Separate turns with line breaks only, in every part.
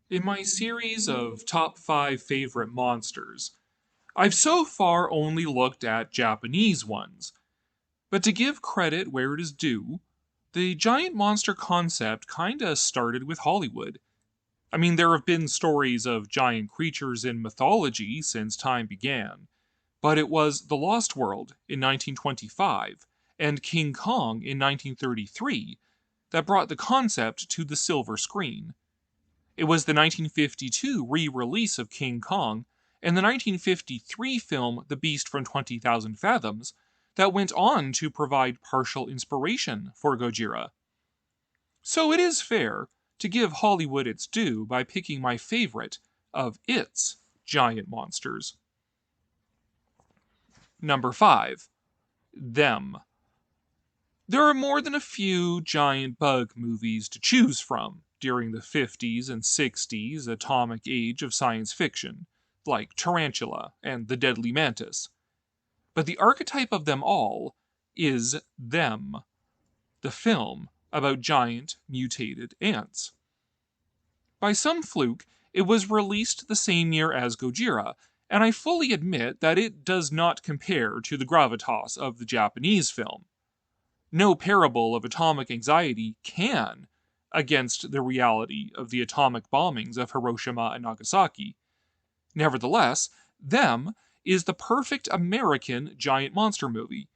In my series of top 5 favorite monsters, I've so far only looked at Japanese ones, but to give credit where it is due, the giant monster concept kinda started with Hollywood. I mean, there have been stories of giant creatures in mythology since time began, but it was The Lost World in 1925 and King Kong in 1933 that brought the concept to the silver screen. It was the 1952 re release of King Kong and the 1953 film The Beast from 20,000 Fathoms that went on to provide partial inspiration for Gojira. So it is fair to give Hollywood its due by picking my favorite of its giant monsters. Number 5. Them. There are more than a few giant bug movies to choose from during the 50s and 60s atomic age of science fiction, like Tarantula and The Deadly Mantis. But the archetype of them all is Them, the film about giant mutated ants. By some fluke, it was released the same year as Gojira, and I fully admit that it does not compare to the gravitas of the Japanese film. No parable of atomic anxiety can against the reality of the atomic bombings of Hiroshima and Nagasaki. Nevertheless, Them is the perfect American giant monster movie,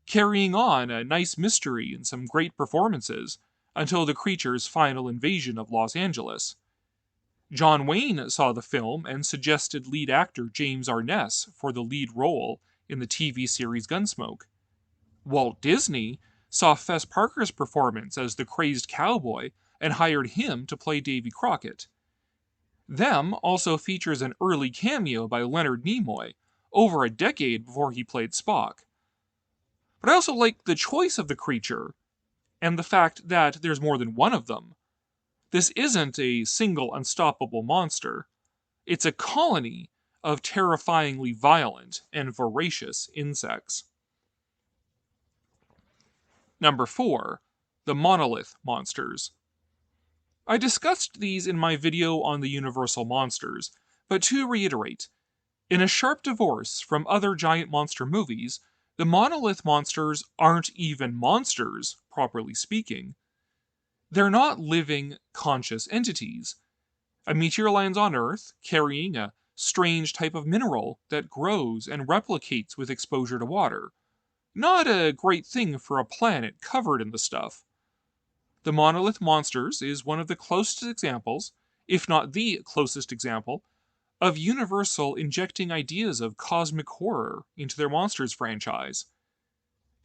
carrying on a nice mystery and some great performances until the creature's final invasion of Los Angeles. John Wayne saw the film and suggested lead actor James Arness for the lead role in the TV series Gunsmoke. Walt Disney saw Fess Parker's performance as the crazed cowboy and hired him to play Davy Crockett. Them also features an early cameo by Leonard Nimoy, over a decade before he played Spock. But I also like the choice of the creature, and the fact that there's more than one of them. This isn't a single unstoppable monster, it's a colony of terrifyingly violent and voracious insects. Number 4. The Monolith Monsters. I discussed these in my video on the Universal Monsters, but to reiterate, in a sharp divorce from other giant monster movies, the Monolith Monsters aren't even monsters, properly speaking. They're not living, conscious entities. A meteor lands on Earth, carrying a strange type of mineral that grows and replicates with exposure to water. Not a great thing for a planet covered in the stuff. The Monolith Monsters is one of the closest examples, if not the closest example, of Universal injecting ideas of cosmic horror into their Monsters franchise.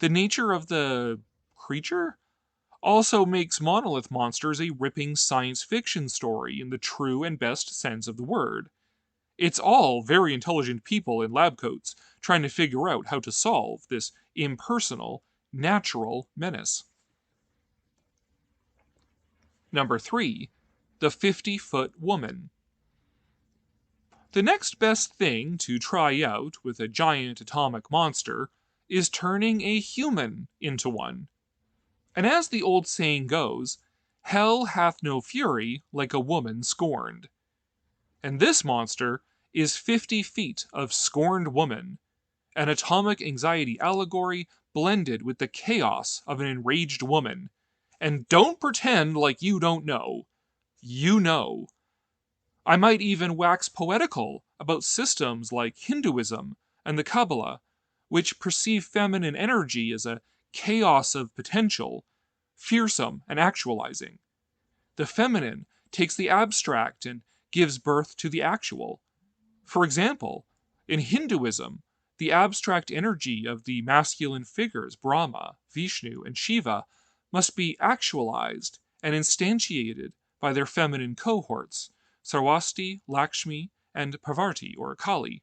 The nature of the creature also makes Monolith Monsters a ripping science fiction story in the true and best sense of the word. It's all very intelligent people in lab coats trying to figure out how to solve this impersonal, natural menace. Number 3. The 50-Foot Woman. The next best thing to try out with a giant atomic monster is turning a human into one. And as the old saying goes, hell hath no fury like a woman scorned. And this monster is 50 feet of scorned woman, an atomic anxiety allegory blended with the chaos of an enraged woman. And don't pretend like you don't know. You know. I might even wax poetical about systems like Hinduism and the Kabbalah, which perceive feminine energy as a chaos of potential, fearsome and actualizing. The feminine takes the abstract and gives birth to the actual. For example, in Hinduism, the abstract energy of the masculine figures Brahma, Vishnu, and Shiva must be actualized and instantiated by their feminine cohorts, Sarwasti, Lakshmi, and Parvati or Kali.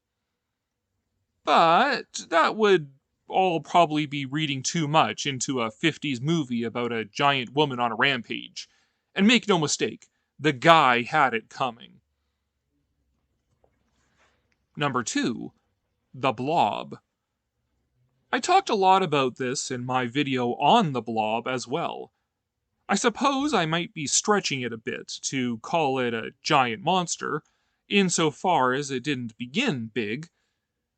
But that would all probably be reading too much into a 50s movie about a giant woman on a rampage. And make no mistake, the guy had it coming. Number 2. The Blob. I talked a lot about this in my video on the Blob as well. I suppose I might be stretching it a bit to call it a giant monster, insofar as it didn't begin big,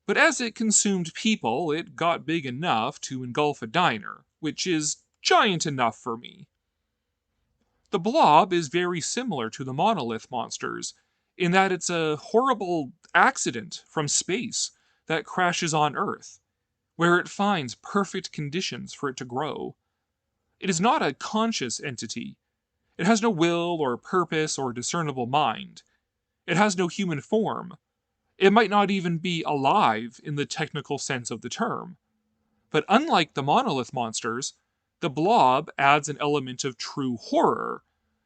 but as it consumed people, it got big enough to engulf a diner, which is giant enough for me. The Blob is very similar to the Monolith Monsters, in that it's a horrible accident from space that crashes on Earth, where it finds perfect conditions for it to grow. It is not a conscious entity. It has no will or purpose or discernible mind. It has no human form. It might not even be alive in the technical sense of the term. But unlike the Monolith Monsters, the Blob adds an element of true horror,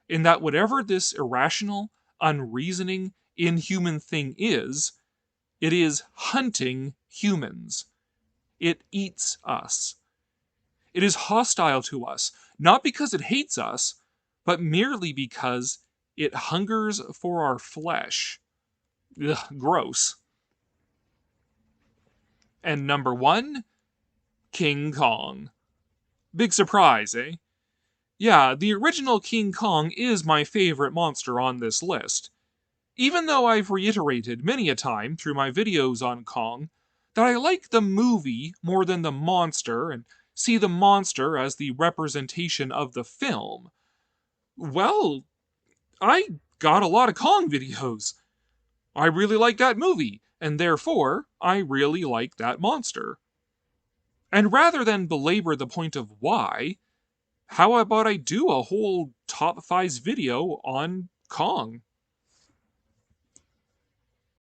in that whatever this irrational, unreasoning, inhuman thing is, it is hunting humans. It eats us. It is hostile to us, not because it hates us, but merely because it hungers for our flesh. Ugh, gross. And number 1, King Kong. Big surprise, eh? Yeah, the original King Kong is my favorite monster on this list. Even though I've reiterated many a time through my videos on Kong that I like the movie more than the monster and see the monster as the representation of the film. Well, I got a lot of Kong videos. I really like that movie, and therefore, I really like that monster. And rather than belabor the point of why, how about I do a whole top 5 video on Kong?